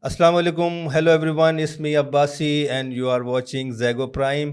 Assalamu alaikum. Hello everyone. It's me Abbasi and you are watching Zago Prime.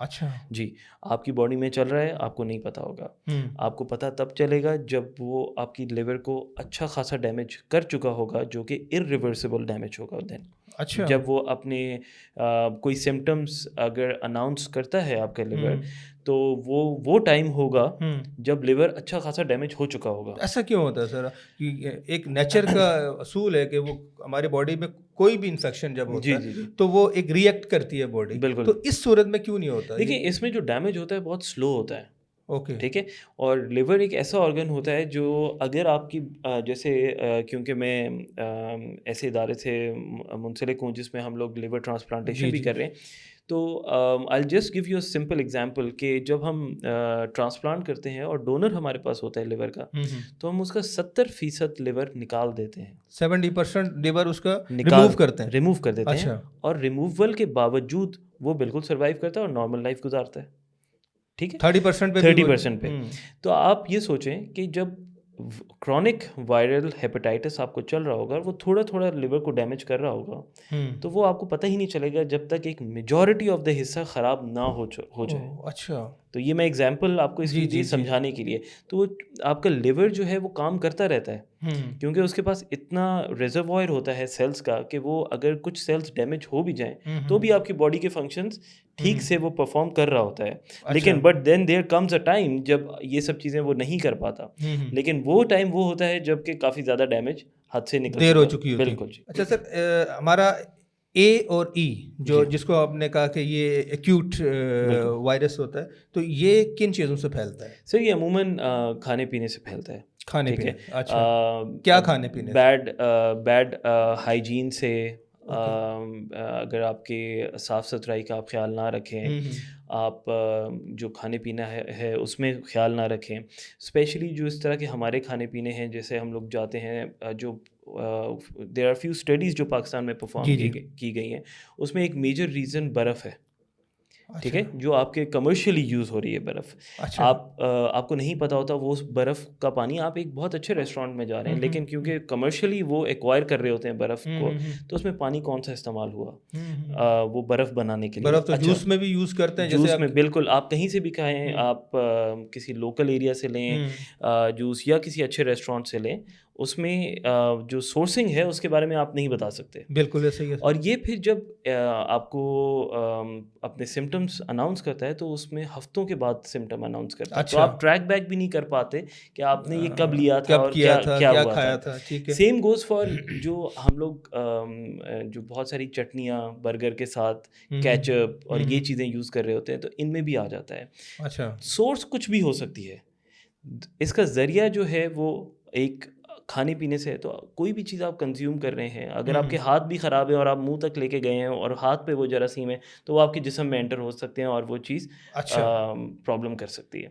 اچھا جی، آپ کی body میں چل رہا ہے، آپ کو نہیں پتہ ہوگا. آپ کو پتہ تب چلے گا جب وہ آپ کی لیور کو اچھا خاصا ڈیمیج کر چکا ہوگا، جو کہ irreversible ڈیمیج ہوگا. دین اچھا جب وہ اپنے کوئی سمٹمس اگر اناؤنس کرتا ہے آپ کا لیور، تو وہ ٹائم ہوگا جب لیور اچھا خاصا ڈیمیج ہو چکا ہوگا. ایسا کیوں ہوتا ہے سر؟ کہ ایک نیچر کا اصول ہے کہ وہ ہماری باڈی میں کوئی بھی انفیکشن جب ہوتا جی ہے جی جی تو وہ ایک ریئیکٹ کرتی ہے باڈی. بالکل. تو اس صورت میں کیوں نہیں ہوتا؟ دیکھیں اس میں جو ڈیمیج ہوتا ہے بہت سلو ہوتا ہے. اوکے ٹھیک ہے. اور لیور ایک ایسا آرگن ہوتا ہے جو اگر آپ کی جیسے کیونکہ میں ایسے ادارے سے منسلک ہوں جس میں ہم لوگ لیور ٹرانسپلانٹیشن بھی کر رہے ہیں، تو I'll just give you a simple example کہ جب ہم ٹرانسپلانٹ کرتے ہیں اور ڈونر ہمارے پاس ہوتا ہے لیور کا، تو ہم اس کا 70% لیور نکال دیتے ہیں. 70% لیور اس کا ریموو کرتے ہیں. ریموو کر دیتے ہیں. اچھا. اور ریموول کے باوجود وہ بالکل سروائیو کرتا ہے اور نارمل لائف گزارتا ہے. ٹھیک ہے. 30% پہ 30% پہ. تو آپ یہ سوچیں کہ جب کرونک وائرل ہیپیٹائٹس آپ کو چل رہا ہوگا، وہ تھوڑا تھوڑا لیور کو ڈیمیج کر رہا ہوگا، تو وہ آپ کو پتہ ہی نہیں چلے گا جب تک ایک میجورٹی آف دا حصہ خراب نہ ہو جائے. اچھا. تو یہ میں ایگزامپل آپ کو اس لیے دی سمجھانے کے لیے. تو وہ آپ کا لیور جو ہے وہ کام کرتا رہتا ہے، کیونکہ اس کے پاس اتنا ریزروائر ہوتا ہے سیلز کا کہ وہ اگر کچھ سیلز ڈیمیج ہو بھی جائیں تو بھی آپ کی باڈی کے فنکشنز ٹھیک سے وہ پرفارم کر رہا ہوتا ہے. لیکن but then there comes a time جب یہ سب چیزیں وہ نہیں کر پاتا. لیکن وہ ٹائم وہ ہوتا ہے جب کہ کافی زیادہ ڈیمیج حد سے نکل دیر ہو چکی ہوتی ہے. بالکل. جی. اچھا سر، ہمارا اے اور ای جو جس کو آپ نے کہا کہ یہ ایکیوٹ وائرس ہوتا ہے، تو یہ کن چیزوں سے پھیلتا ہے؟ سر یہ عموماً کھانے پینے سے پھیلتا ہے. کھانے پینے. اچھا. کیا کھانے پینے؟ بیڈ ہائیجین سے. اگر آپ کے صاف ستھرائی کا آپ خیال نہ رکھیں، آپ جو کھانے پینا ہے اس میں خیال نہ رکھیں، اسپیشلی جو اس طرح کے ہمارے کھانے پینے ہیں، جیسے ہم لوگ جاتے ہیں جو دیر آر فیو اسٹڈیز جو پاکستان میں پرفارم کی گئی ہیں، اس میں ایک میجر ریزن برف ہے. ٹھیک ہے. جو آپ کے کمرشلی یوز ہو رہی ہے برف. آپ کو نہیں پتا ہوتا وہ اس برف کا پانی، آپ ایک بہت اچھے ریسٹورینٹ میں جا رہے ہیں، لیکن کیونکہ کمرشلی وہ ایکوائر کر رہے ہوتے ہیں برف کو، تو اس میں پانی کون سا استعمال ہوا؟ وہ برف بنانے کے لیے. برف تو جوس میں بھی یوز کرتے ہیں. جوس میں بالکل. آپ کہیں سے بھی کھائیں، آپ کسی لوکل ایریا سے لیں جوس یا کسی اچھے ریسٹورینٹ سے لیں، اس میں جو سورسنگ ہے اس کے بارے میں آپ نہیں بتا سکتے. بالکل ایسا ہی ہے. اور یہ پھر جب آپ کو اپنے سمٹمس اناؤنس کرتا ہے تو اس میں ہفتوں کے بعد سمٹم اناؤنس کرتا ہے. تو آپ ٹریک بیک بھی نہیں کر پاتے کہ آپ نے یہ کب لیا تھا اور کیا ہوا تھا. سیم گوز فار جو ہم لوگ جو بہت ساری چٹنیاں برگر کے ساتھ کیچپ اور یہ چیزیں یوز کر رہے ہوتے ہیں، تو ان میں بھی آ جاتا ہے. اچھا. سورس کچھ بھی ہو سکتی ہے. اس کا ذریعہ جو ہے وہ ایک کھانے پینے سے ہے. تو کوئی بھی چیز آپ کنزیوم کر رہے ہیں، اگر آپ کے ہاتھ بھی خراب ہیں اور آپ منہ تک لے کے گئے ہیں اور ہاتھ پہ وہ جراثیم ہے، تو وہ آپ کے جسم میں انٹر ہو سکتے ہیں اور وہ چیز پرابلم کر سکتی ہے.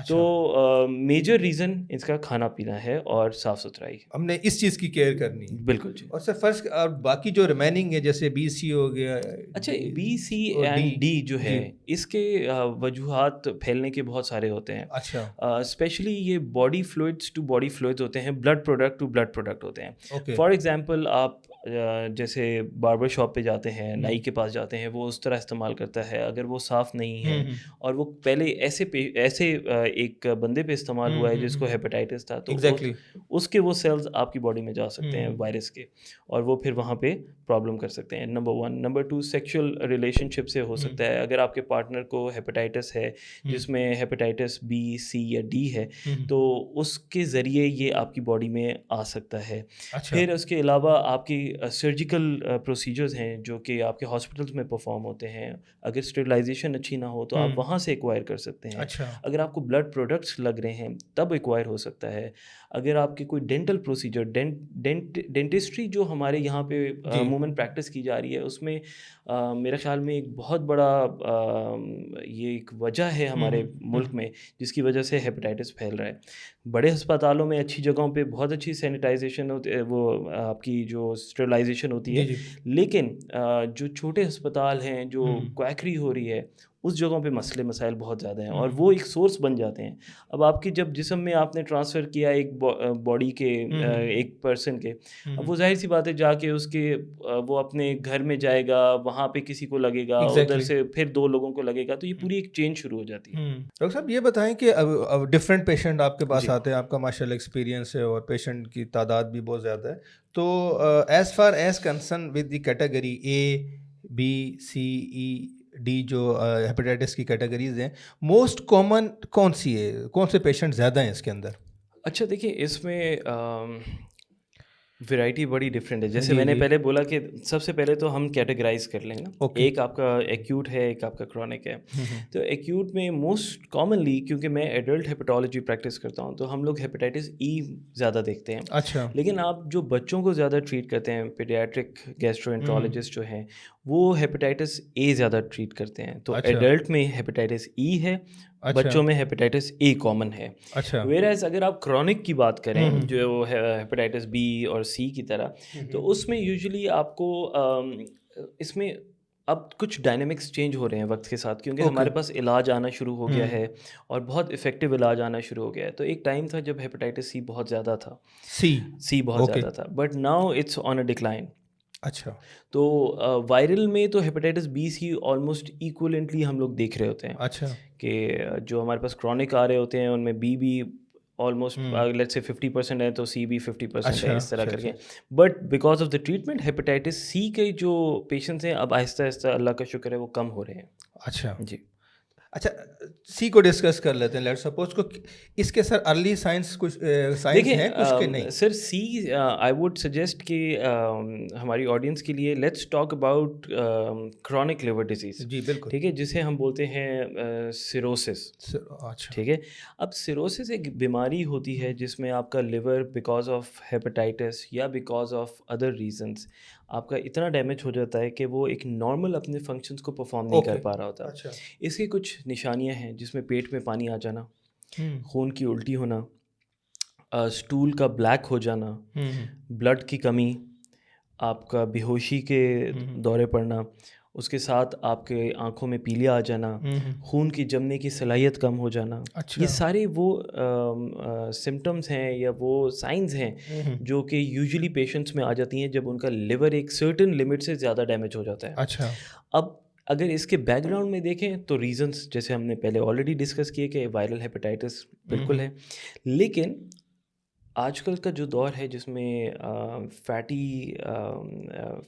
تو میجر ریزن اس کا کھانا پینا ہے اور صاف ستھرائی. ہم نے اس چیز کی کیئر کرنی ہے. بالکل جی. اور سر فرسٹ اور باقی جو ریمیننگ ہے جیسے بی سی ہو گیا. اچھا بی سی اینڈ ڈی جو ہے اس کے وجوہات پھیلنے کے بہت سارے ہوتے ہیں. اچھا. اسپیشلی یہ body fluids to body fluids ہوتے ہیں، blood product to blood product ہوتے ہیں. فار ایگزامپل آپ جیسے باربر شاپ پہ جاتے ہیں، نائی کے پاس جاتے ہیں، وہ اس طرح استعمال کرتا ہے. اگر وہ صاف نہیں ہے اور وہ پہلے ایسے ایک بندے پہ استعمال ہوا ہے جس کو ہیپیٹائٹس تھا، تو اس کے وہ سیلز آپ کی باڈی میں جا سکتے ہیں وائرس کے، اور وہ پھر وہاں پہ پرابلم کر سکتے ہیں. نمبر 1. نمبر 2 سیکشل ریلیشن شپ سے ہو سکتا ہے. اگر آپ کے پارٹنر کو ہیپیٹائٹس ہے جس میں ہیپیٹائٹس بی، سی یا ڈی ہے، تو اس کے ذریعے یہ آپ کی باڈی میں آ سکتا ہے. پھر اس کے علاوہ آپ کی سرجیکل پروسیجرز ہیں جو کہ آپ کے ہاسپٹلس میں پرفارم ہوتے ہیں. اگر اسٹیرلائزیشن اچھی نہ ہو تو آپ وہاں سے ایکوائر کر سکتے ہیں. اگر آپ کو بلڈ پروڈکٹس لگ رہے ہیں تب ایکوائر ہو سکتا ہے. اگر آپ کی کوئی ڈینٹل پروسیجر، ڈینٹسٹری جو ہمارے یہاں پہ عموماً پریکٹس کی جا رہی ہے، اس میں میرے خیال میں ایک بہت بڑا یہ ایک وجہ ہے ہمارے ملک میں جس کی وجہ سے ہیپیٹائٹس پھیل رہا ہے. بڑے ہسپتالوں میں اچھی جگہوں پہ بہت اچھی سینیٹائزیشن ہوتی ہے، وہ آپ کی جو اسٹیرلائزیشن ہوتی ہے، لیکن جو چھوٹے ہسپتال ہیں جو کویکری ہو رہی ہے اس جگہوں پہ مسئلے مسائل بہت زیادہ ہیں اور وہ ایک سورس بن جاتے ہیں. اب آپ کی جب جسم میں آپ نے ٹرانسفر کیا ایک باڈی کے ایک پرسن کے, اب وہ ظاہر سی بات ہے جا کے اس کے وہ اپنے گھر میں جائے گا, وہاں پہ کسی کو لگے گا, ادھر سے پھر 2 لوگوں کو لگے گا, تو یہ پوری ایک چین شروع ہو جاتی ہے. ڈاکٹر صاحب یہ بتائیں کہ ڈفرینٹ پیشنٹ آپ کے پاس آتے ہیں, آپ کا ماشاء اللہ ایکسپیرینس ہے اور پیشنٹ کی تعداد بھی بہت زیادہ ہے, تو as far as concern with the category A, B, C, E, D جو ہیپیٹائٹس کی کیٹیگریز ہیں, موسٹ کامن کون سی ہے, کون سے پیشنٹ زیادہ ہیں اس کے اندر؟ اچھا دیکھیں اس میں ویرائٹی بڑی ڈفرینٹ ہے. جیسے میں نے پہلے بولا کہ سب سے پہلے تو ہم کیٹیگرائز کر لیں نا, ایک آپ کا ایکیوٹ ہے, ایک آپ کا کرونک ہے. تو ایکیوٹ میں موسٹ کامنلی, کیونکہ میں ایڈلٹ ہیپیٹالوجی پریکٹس کرتا ہوں, تو ہم لوگ ہیپیٹائٹس ای زیادہ دیکھتے ہیں. اچھا. لیکن آپ جو بچوں کو زیادہ ٹریٹ کرتے ہیں, پیڈیاٹرک گیسٹرو جو ہیں وہ ہیپیٹائٹس اے زیادہ ٹریٹ کرتے ہیں. تو ایڈلٹ میں ہیپیٹائٹس ای ہے, بچوں میں ہیپیٹائٹس اے کامن ہے. ویئرایز اگر آپ کرونک کی بات کریں جو ہیپیٹائٹس بی اور سی کی طرح, تو اس میں یوزلی آپ کو اس میں اب کچھ ڈائنامکس چینج ہو رہے ہیں وقت کے ساتھ, کیونکہ ہمارے پاس علاج آنا شروع ہو گیا ہے اور بہت افیکٹو علاج آنا شروع ہو گیا ہے. تو ایک ٹائم تھا جب ہیپیٹائٹس سی بہت زیادہ تھا, سی بہت زیادہ تھا, but now it's on a decline. اچھا. تو وائرل میں تو hepatitis B C almost equivalently ہم لوگ دیکھ رہے ہوتے ہیں. اچھا. کہ جو ہمارے پاس کرونک آ رہے ہوتے ہیں ان میں بی بھی آلموسٹ لیٹس سے 50% ہے, تو سی بھی 50% ہے, اس طرح کر کے. But because of the treatment hepatitis C کے جو پیشنٹس ہیں اب آہستہ آہستہ اللہ کا شکر ہے وہ کم ہو رہے ہیں. اچھا جی. اچھا, سی کو ڈسکس کر لیتے ہیں. لیٹ سپوز کو اس کے سر ارلی سائنس کچھ سائنس ہیں کچھ کے نہیں؟ سر سی آئی ووڈ سجیسٹ کہ ہماری آڈینس کے لیے let's talk about chronic liver disease. جی بالکل. ٹھیک ہے, جسے ہم بولتے ہیں سیروسس. اچھا. ٹھیک ہے. اب سیروسس ایک بیماری ہوتی ہے جس میں آپ کا لیور بیکاز آف ہیپیٹائٹس یا بیکاز آف ادر ریزنس آپ کا اتنا ڈیمیج ہو جاتا ہے کہ وہ ایک نارمل اپنے فنکشنس کو پرفارم نہیں کر پا رہا ہوتا. اس کی کچھ نشانیاں ہیں جس میں پیٹ میں پانی آ جانا, خون کی الٹی ہونا, اسٹول کا بلیک ہو جانا, بلڈ کی کمی, آپ کا بے ہوشی کے دورے پڑنا, اس کے ساتھ آپ کے آنکھوں میں پیلیا آ جانا, خون کی جمنے کی صلاحیت کم ہو جانا. یہ سارے وہ سمٹمز ہیں یا وہ سائنز ہیں جو کہ یوزلی پیشنٹس میں آ جاتی ہیں جب ان کا لیور ایک سرٹن لمٹ سے زیادہ ڈیمیج ہو جاتا ہے. اچھا. اب اگر اس کے بیک گراؤنڈ میں دیکھیں تو ریزنس جیسے ہم نے پہلے آلریڈی ڈسکس کیے کہ وائرل ہیپیٹائٹس بالکل ہے, لیکن آج کل کا جو دور ہے جس میں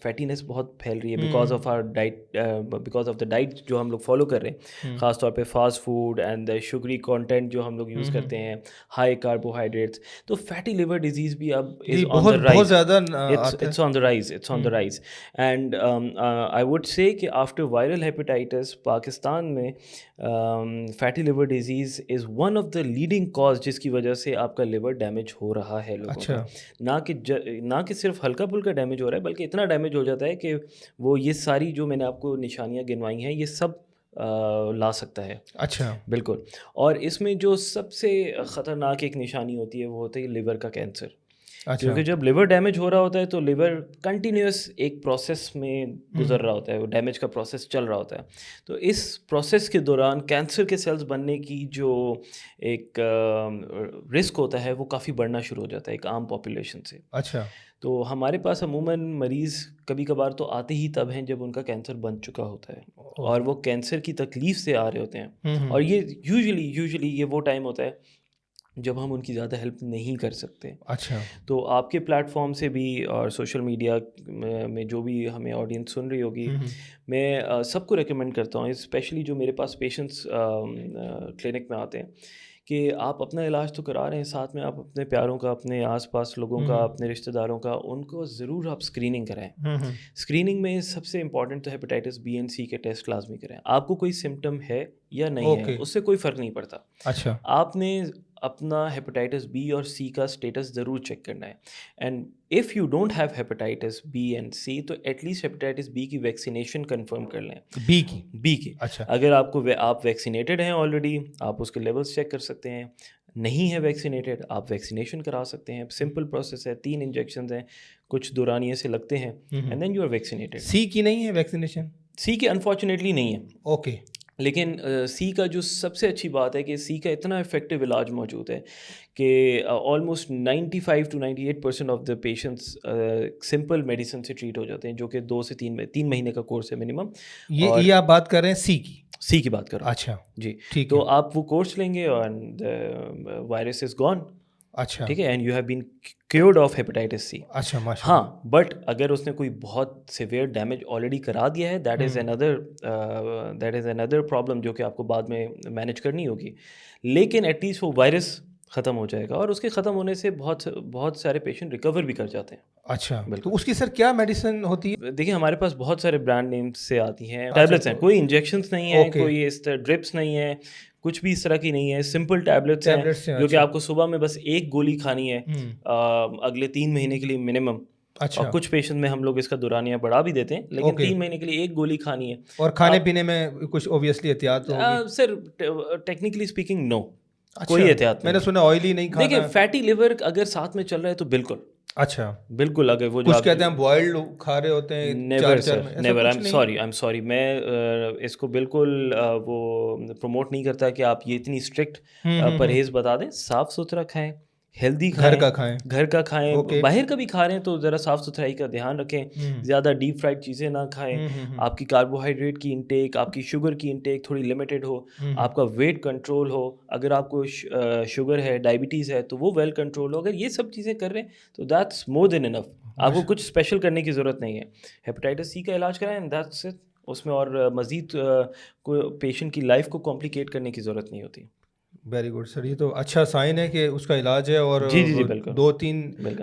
فیٹینس بہت پھیل رہی ہے because of our diet, because of the diet جو ہم لوگ فالو کر رہے ہیں, خاص طور پہ fast food and sugary content جو ہم لوگ یوز کرتے ہیں, ہائی کاربوہائیڈریٹس, تو فیٹی لیور ڈیزیز بھی اب از آن دا رائز. بہت زیادہ it's on the rise, it's on the rise. And I would say کہ آفٹر وائرل ہیپیٹائٹس پاکستان میں fatty liver disease is one of the leading cause جس کی وجہ سے آپ کا لیور ڈیمیج ہو رہا ہے لوگوں کا. نہ کہ صرف ہلکا پھلکا ڈیمیج ہو رہا ہے بلکہ اتنا ڈیمیج ہو جاتا ہے کہ وہ یہ ساری جو میں نے آپ کو نشانیاں گنوائی ہیں یہ سب لا سکتا ہے. اچھا. بالکل. اور اس میں جو سب سے خطرناک ایک نشانی ہوتی ہے وہ ہوتی ہے لیور کا کینسر. کیونکہ جب لیور ڈیمیج ہو رہا ہوتا ہے تو لیور کنٹینیوس ایک پروسیس میں گزر رہا ہوتا ہے, وہ ڈیمیج کا پروسیس چل رہا ہوتا ہے. تو اس پروسیس کے دوران کینسر کے سیلز بننے کی جو ایک رسک ہوتا ہے وہ کافی بڑھنا شروع ہو جاتا ہے ایک عام پاپولیشن سے. اچھا. تو ہمارے پاس عموماً مریض کبھی کبھار تو آتے ہی تب ہیں جب ان کا کینسر بن چکا ہوتا ہے اور وہ کینسر کی تکلیف سے آ رہے ہوتے ہیں, اور یہ یوزلی یہ وہ ٹائم ہوتا ہے جب ہم ان کی زیادہ ہیلپ نہیں کر سکتے. اچھا. تو آپ کے پلیٹ فارم سے بھی اور سوشل میڈیا میں جو بھی ہمیں آڈینس سن رہی ہوگی, میں سب کو ریکمینڈ کرتا ہوں, اسپیشلی جو میرے پاس پیشنٹس کلینک میں آتے ہیں, کہ آپ اپنا علاج تو کرا رہے ہیں, ساتھ میں آپ اپنے پیاروں کا, اپنے آس پاس لوگوں کا, اپنے رشتہ داروں کا, ان کو ضرور آپ اسکریننگ کرائیں. اسکریننگ میں سب سے امپورٹنٹ تو ہیپیٹائٹس بی اینڈ سی کے ٹیسٹ لازمی کریں. آپ کو کوئی سمٹم ہے یا نہیں ہے اس سے کوئی فرق نہیں پڑتا. اچھا. آپ نے اپنا ہیپیٹائٹس بی اور سی کا اسٹیٹس ضرور چیک کرنا ہے. And if you don't have hepatitis B and C تو ایٹ لیسٹ ہیپیٹائٹس بی کی ویکسینیشن کنفرم کر لیں. بی کی. اچھا. اگر آپ ویکسینیٹڈ ہیں آلریڈی, آپ اس کے لیولس چیک کر سکتے ہیں. نہیں ہے ویکسینیٹڈ, آپ ویکسینیشن کرا سکتے ہیں. سمپل پروسیس ہے, 3 انجیکشنز ہیں, کچھ دورانیے سے لگتے ہیں, and then you are vaccinated. C کی نہیں ہے ویکسینیشن؟ سی کی انفارچونیٹلی نہیں ہے. اوکے. لیکن سی کا جو سب سے اچھی بات ہے کہ سی کا اتنا افیکٹو علاج موجود ہے کہ almost 95 to 98% of the patients simple medicine سے ٹریٹ ہو جاتے ہیں، جو کہ 2 سے 3 مہینے کا کورس ہے منیمم. یہ آپ بات کر رہے ہیں سی کی بات کر رہا ہوں. اچھا جی ٹھیک تو آپ وہ کورس لیں گے اینڈ وائرس از گون. اچھا ٹھیک ہے، and you have been cured of hepatitis C. اچھا ماشاء ہاں بٹ اگر اس نے کوئی بہت سیویئر ڈیمیج آلریڈی کرا دیا ہے دیٹ از اندر پرابلم جو کہ آپ کو بعد میں مینیج کرنی ہوگی. لیکن ایٹ لیسٹ وہ وائرس ختم ہو جائے گا، اور اس کے ختم ہونے سے بہت سارے پیشنٹ ریکور بھی کر جاتے ہیں. اچھا تو اس کی سر کیا میڈیسن ہوتی ہے؟ دیکھیے ہمارے پاس بہت سارے برانڈ نیمز سے آتی ہیں، ٹیبلٹس ہیں، کوئی انجیکشنس نہیں ہیں، کوئی اس طرح ڈرپس نہیں ہیں، کچھ بھی اس طرح کی نہیں ہے. سمپل ٹیبلٹس ہیں جو کہ آپ کو صبح میں بس ایک گولی کھانی ہے اگلے 3 مہینے کے لیے منیمم. اچھا اور کچھ پیشنٹ میں ہم لوگ اس کا دورانیہ بڑھا بھی دیتے ہیں، لیکن 3 مہینے کے لیے ایک گولی کھانی ہے. اور کھانے پینے میں کچھ اوبیسلی احتیاط ہوگی؟ سر ٹیکنیکلی اسپیکنگ نو، کوئی احتیاط نہیں. میں نے سنا آئلی نہیں کھانا. دیکھیں فیٹی لیور اگر ساتھ میں چل رہا ہے تو بالکل اچھا بالکل. اگر وہ کچھ کہتے ہیں بوائلڈ کھا رہے ہوتے ہیں، نیور I'm sorry میں اس کو بالکل وہ پروموٹ نہیں کرتا کہ آپ یہ اتنی اسٹرکٹ پرہیز بتا دیں. صاف ستھرا کھائیں، ہیلدی کھائیں، گھر کا کھائیں. باہر کا بھی کھا رہے ہیں تو ذرا صاف ستھرائی کا دھیان رکھیں، زیادہ ڈیپ فرائڈ چیزیں نہ کھائیں. آپ کی کاربوہائیڈریٹ کی انٹیک، آپ کی شوگر کی انٹیک تھوڑی لمیٹڈ ہو. آپ کا ویٹ کنٹرول ہو، اگر آپ کو شوگر ہے، ڈائبٹیز ہے تو وہ ویل کنٹرول ہو. اگر یہ سب چیزیں کر رہے ہیں تو دیٹس مور دین انف. آپ کو کچھ اسپیشل کرنے کی ضرورت نہیں ہے. ہیپیٹائٹس سی کا علاج کرائیں اینڈ دیٹس اٹ. اس میں اور مزید پیشنٹ کی لائف کو کمپلیکیٹ کرنے کی ضرورت نہیں ہوتی. ویری گڈ سر، یہ تو اچھا سائن ہے کہ اس کا علاج ہے، اور جی 2-3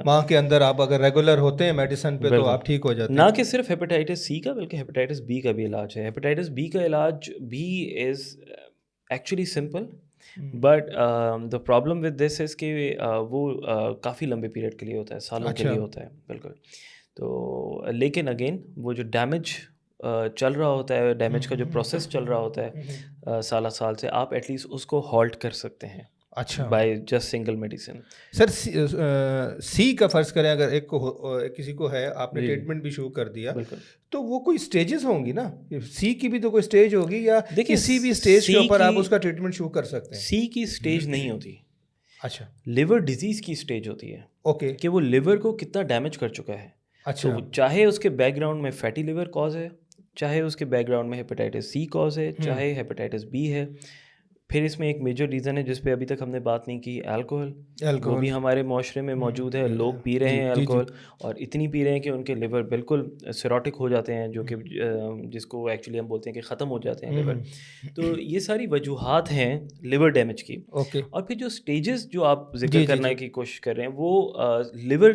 ماہ کے اندر آپ اگر ریگولر ہوتے ہیں میڈیسن پہ تو آپ ٹھیک ہو جاتے ہیں. نہ کہ صرف ہیپیٹائٹس سی کا بلکہ ہیپیٹائٹس بی کا بھی علاج ہے. ہیپیٹائٹس بی کا علاج بھی is actually simple, but the problem with this is کہ وہ کافی لمبے پیریڈ کے لیے ہوتا ہے، سالوں کے لیے ہوتا ہے. بالکل. تو لیکن اگین وہ جو ڈیمیج چل رہا ہوتا ہے، ڈیمیج کا جو پروسیس چل رہا ہوتا ہے سالہ سال سے، آپ ایٹ لیسٹ اس کو ہالٹ کر سکتے ہیں. اچھا بائی جسٹ سنگل میڈیسن. سر سی کا فرض کریں اگر کسی کو ہے، آپ نے ٹریٹمنٹ بھی شروع کر دیا تو وہ کوئی سٹیجز ہوں گی نا؟ سی کی بھی تو کوئی سٹیج ہوگی، یا کسی بھی سٹیج کے اوپر آپ اس کا ٹریٹمنٹ شروع کر سکتے ہیں؟ سی کی سٹیج نہیں ہوتی. اچھا لیور ڈیزیز کی سٹیج ہوتی ہے. اوکے کہ وہ لیور کو کتنا ڈیمیج کر چکا ہے. اچھا چاہے اس کے بیک گراؤنڈ میں فیٹی لیور کاز ہے، چاہے اس کے بیک گراؤنڈ میں ہیپیٹائٹس سی کاز ہے، چاہے ہیپیٹائٹس بی ہے. پھر اس میں ایک میجر ریزن ہے جس پہ ابھی تک ہم نے بات نہیں کی، الکوہل. وہ بھی ہمارے معاشرے میں موجود ہے. لوگ پی رہے ہیں الکوہل، اور اتنی پی رہے ہیں کہ ان کے لیور بالکل سیروٹک ہو جاتے ہیں، جو کہ جس کو ایکچولی ہم بولتے ہیں کہ ختم ہو جاتے ہیں لیور. تو یہ ساری وجوہات ہیں لیور ڈیمیج کی. اور پھر جو سٹیجز جو آپ ذکر کرنے کی کوشش کر رہے ہیں وہ لیور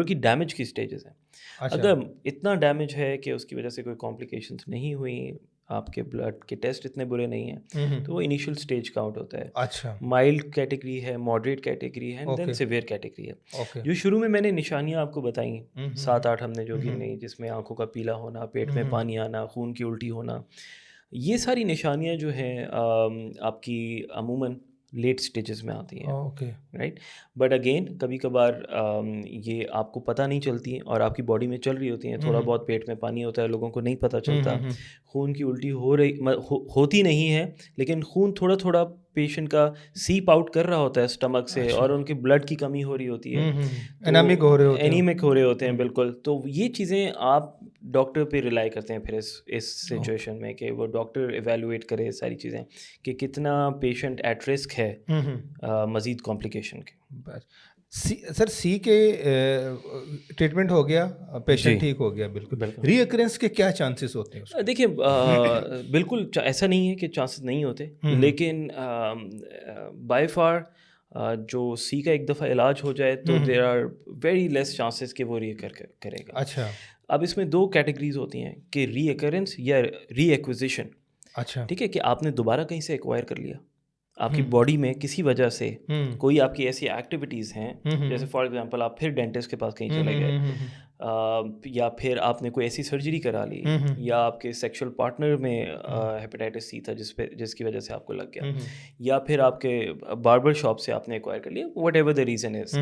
کی ڈیمیج کی سٹیجز ہیں. اگر اتنا ڈیمیج ہے کہ اس کی وجہ سے کوئی کمپلیکیشنز نہیں ہوئی، آپ کے بلڈ کے ٹیسٹ اتنے برے نہیں ہیں، تو وہ انیشیل سٹیج کاؤنٹ ہوتا ہے. اچھا مائلڈ کیٹیگری ہے، ماڈریٹ کیٹیگری ہے، دین سیویئر کیٹیگری ہے. جو شروع میں نے نشانیاں آپ کو بتائیں 7-8 ہم نے جو گنی، جس میں آنکھوں کا پیلا ہونا، پیٹ میں پانی آنا، خون کی الٹی ہونا، یہ ساری نشانیاں جو ہیں آپ کی عموماً لیٹ سٹیجز میں آتی ہیں. رائٹ. بٹ اگین کبھی کبھار یہ آپ کو پتہ نہیں چلتی ہیں اور آپ کی باڈی میں چل رہی ہوتی ہیں. تھوڑا بہت پیٹ میں پانی ہوتا ہے، لوگوں کو نہیں پتہ چلتا. خون کی الٹی ہوتی نہیں ہے، لیکن خون تھوڑا تھوڑا پیشنٹ کا سیپ آؤٹ کر رہا ہوتا ہے اسٹمک سے، اور ان کے بلڈ کی کمی ہو رہی ہوتی ہے، اینیمک ہو رہے ہوتے ہیں. بالکل. تو یہ چیزیں آپ ڈاکٹر پہ ریلائی کرتے ہیں پھر اس سچویشن میں، کہ وہ ڈاکٹر ایویلویٹ کرے ساری چیزیں کہ کتنا پیشنٹ ایٹ رسک ہے مزید کمپلیکیشن کے. سر سی کے ٹریٹمنٹ ہو گیا، پیشنٹ ٹھیک ہو گیا، بالکل. ری ایکرنس کے کیا چانسز ہوتے ہیں؟ دیکھیے بالکل ایسا نہیں ہے کہ چانسز نہیں ہوتے، لیکن بائی فار جو سی کا ایک دفعہ علاج ہو جائے تو there are very less chances کہ وہ ری ایکر کرے گا. اچھا. اب اس میں 2 کیٹیگریز ہوتی ہیں کہ ری ایکرنس یا ری ایکوزیشن. اچھا. ٹھیک ہے، کہ آپ نے دوبارہ کہیں سے ایکوائر کر لیا، آپ کی باڈی میں کسی وجہ سے کوئی آپ کی ایسی ایکٹیویٹیز ہیں، جیسے فار ایگزامپل آپ پھر ڈینٹسٹ کے پاس کہیں چلے گئے، یا پھر آپ نے کوئی ایسی سرجری کرا لی, یا آپ کے سیکشل پارٹنر میں ہیپیٹائٹس سی تھا جس کی وجہ سے آپ کو لگ گیا, یا پھر آپ کے باربر شاپ سے آپ نے ایکوائر کر لیا, what ever the reason is.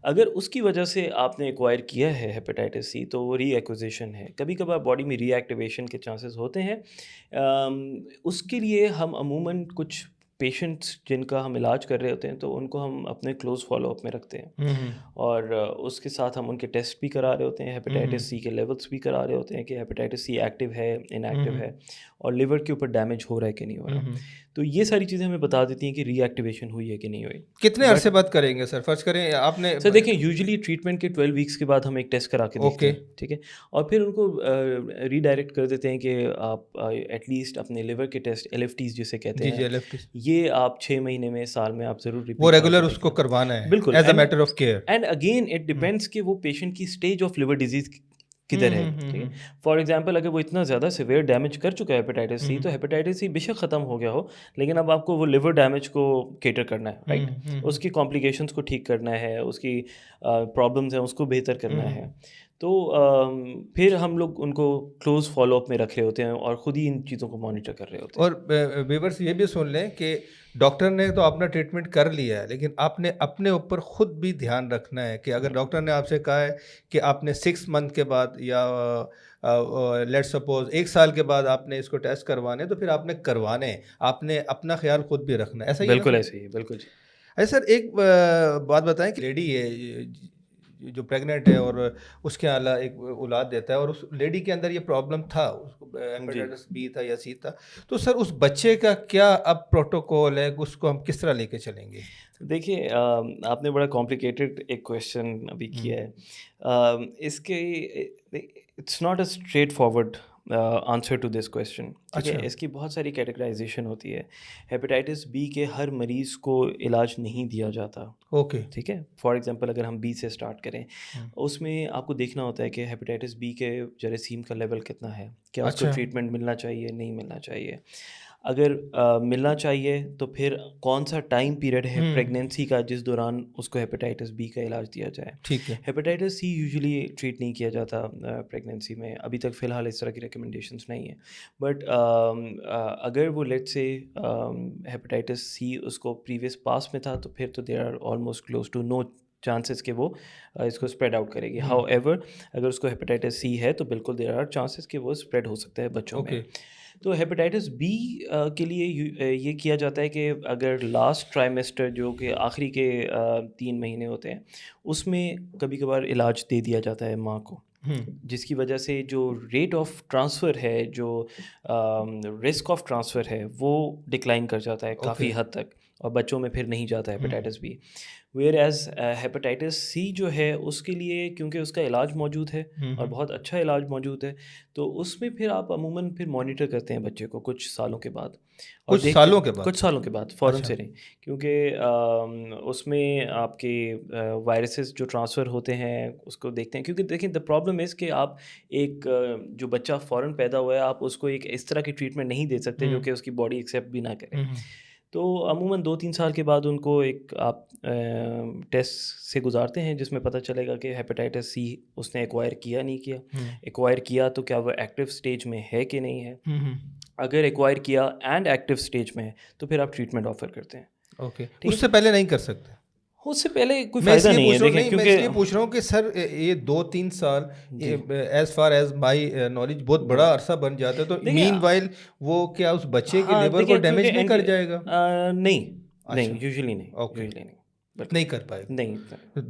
اگر اس کی وجہ سے آپ نے ایکوائر کیا ہے ہیپیٹائٹس سی تو وہ ری ایکوزیشن ہے. کبھی کبھار باڈی میں ری ایکٹیویشن کے چانسز ہوتے ہیں. اس کے لیے ہم عموماً کچھ پیشنٹس جن کا ہم علاج کر رہے ہوتے ہیں تو ان کو ہم اپنے کلوز فالو اپ میں رکھتے ہیں, اور اس کے ساتھ ہم ان کے ٹیسٹ بھی کرا رہے ہوتے ہیں, ہیپیٹائٹس سی کے لیولس بھی کرا رہے ہوتے ہیں کہ ہیپیٹائٹس سی ایکٹیو ہے, ان ایکٹیو ہے, اور لیور کے اوپر ڈیمیج ہو رہا ہے کہ نہیں ہو رہا. تو یہ ساری چیزیں ہمیں بتا دیتی ہیں کہ ری ایکٹیویشن ہوئی ہے کہ نہیں ہوئی. کتنے عرصے بعد کریں گے سر؟ فرض کریں آپ نے سر دیکھیں یوزلی ٹریٹمنٹ کے 12 ویکس کے بعد ہم ایک ٹیسٹ کرا کے دیکھتے ہیں, ٹھیک ہے, اور پھر ان کو ری ڈائریکٹ کر دیتے ہیں کہ آپ ایٹ لیسٹ اپنے لیور کے ٹیسٹ LFTs جسے کہتے ہیں, یہ آپ 6 مہینے میں, سال میں آپ ضرور وہ ریگولر اس کو کروانا ہے. بالکل, as a matter of care. And again it depends کہ وہ پیشنٹ کی اسٹیج آف لیور ڈیزیز کدھر ہے. ٹھیک ہے, فار ایگزامپل اگر وہ اتنا زیادہ سیویئر ڈیمیج کر چکا ہے ہیپیٹائٹس سی, تو ہیپیٹائٹس سی بے شک ختم ہو گیا ہو, لیکن اب آپ کو وہ لیور ڈیمیج کو کیٹر کرنا ہے, رائٹ, اس کی کمپلیکیشنس کو ٹھیک کرنا ہے, اس کی پرابلمس ہیں اس کے بیہتر کرنا ہے. تو پھر ہم لوگ ان کو کلوز فالو اپ میں رکھ رہے ہوتے ہیں اور خود ہی ان چیزوں کو مانیٹر کر رہے ہوتے ہیں. اور ویورس یہ بھی سن لیں کہ ڈاکٹر نے تو اپنا ٹریٹمنٹ کر لیا ہے, لیکن آپ نے اپنے اوپر خود بھی دھیان رکھنا ہے کہ اگر ڈاکٹر نے آپ سے کہا ہے کہ آپ نے 6 منتھ کے بعد یا لیٹ سپوز 1 سال کے بعد آپ نے اس کو ٹیسٹ کروانے, تو پھر آپ نے کروانے, آپ نے اپنا خیال خود بھی رکھنا ہے. ایسا ہی بالکل ایسے ہی, بالکل. سر ایک بات بتائیں کہ لیڈی ہے جو پریگننٹ ہے اور اس کے اعلیٰ ایک اولاد دیتا ہے, اور اس لیڈی کے اندر یہ پرابلم تھا, اس کو ہیپیٹائٹس بی تھا یا سی تھا, تو سر اس بچے کا کیا اب پروٹوکول ہے, اس کو ہم کس طرح لے کے چلیں گے؟ دیکھیے آپ نے بڑا کمپلیکیٹڈ ایک کویشچن ابھی کیا ہے. اس کے it's not a straightforward answer to this question. ٹھیک ہے, اس کی بہت ساری کیٹیگرائزیشن ہوتی ہے. ہیپیٹائٹس بی کے ہر مریض کو علاج نہیں دیا جاتا. اوکے, ٹھیک ہے, فار ایگزامپل اگر ہم بی سے اسٹارٹ کریں, اس میں آپ کو دیکھنا ہوتا ہے کہ ہیپیٹائٹس بی کے جراثیم کا لیول کتنا ہے, کیا اس کو ٹریٹمنٹ ملنا چاہیے, نہیں ملنا چاہیے. اگر ملنا چاہیے تو پھر کون سا ٹائم پیریڈ ہے پریگنینسی کا جس دوران اس کو ہیپیٹائٹس بی کا علاج دیا جائے. ٹھیک ہے. ہیپیٹائٹس سی یوزلی ٹریٹ نہیں کیا جاتا پریگنینسی میں, ابھی تک فی الحال اس طرح کی ریکمنڈیشنس نہیں ہیں. بٹ اگر وہ لیٹ سے ہیپیٹائٹس سی اس کو پریویس پاس میں تھا, تو پھر تو there are almost close to no chances کہ وہ اس کو اسپریڈ آؤٹ کرے گی. ہاؤ ایور اگر اس کو ہیپیٹائٹس سی ہے تو بالکل دیر آر چانسز کہ وہ اسپریڈ ہو سکتا ہے بچوں میں. تو ہیپیٹائٹس بی کے لیے یہ کیا جاتا ہے کہ اگر لاسٹ ٹرائمیسٹر جو کہ آخری کے 3 مہینے ہوتے ہیں, اس میں کبھی کبھار علاج دے دیا جاتا ہے ماں کو, جس کی وجہ سے جو ریٹ آف ٹرانسفر ہے, جو رسک آف ٹرانسفر ہے, وہ ڈکلائن کر جاتا ہے کافی حد تک, اور بچوں میں پھر نہیں جاتا hepatitis B. Whereas hepatitis C جو ہے اس کے لیے کیونکہ اس کا علاج موجود ہے اور بہت اچھا علاج موجود ہے, تو اس میں پھر آپ عموماً پھر مانیٹر کرتے ہیں بچے کو کچھ سالوں کے بعد. کچھ سالوں کے بعد فوراً سے نہیں, کیونکہ اس میں آپ کے وائرسز جو ٹرانسفر ہوتے ہیں اس کو دیکھتے ہیں. کیونکہ دیکھیں دا پرابلم از کہ آپ ایک جو بچہ فوراً پیدا ہوا ہے آپ اس کو ایک اس طرح کی ٹریٹمنٹ نہیں دے سکتے جو کہ اس کی باڈی ایکسیپٹ بھی نہ کرے. تو عموماً 2-3 سال کے بعد ان کو ایک آپ ٹیسٹ سے گزارتے ہیں جس میں پتہ چلے گا کہ ہیپیٹائٹس سی اس نے ایکوائر کیا نہیں کیا. ایکوائر کیا تو کیا وہ ایکٹیو اسٹیج میں ہے کہ نہیں ہے. اگر ایکوائر کیا اینڈ ایکٹیو اسٹیج میں ہے تو پھر آپ ٹریٹمنٹ آفر کرتے ہیں. اوکے, اس سے پہلے نہیں کر سکتے. اس سے پہلے کوئی فائدہ نہیں ہے. دیکھیں میں اس لیے پوچھ رہا ہوں کہ سر یہ 2-3 سال as far as my knowledge بہت بڑا عرصہ بن جاتا ہے, تو مین وائل وہ کیا اس بچے کے لیور کو ڈیمیج نہیں کر جائے گا؟ نہیں, یوزلی نہیں, نہیں کر پائے گا. نہیں,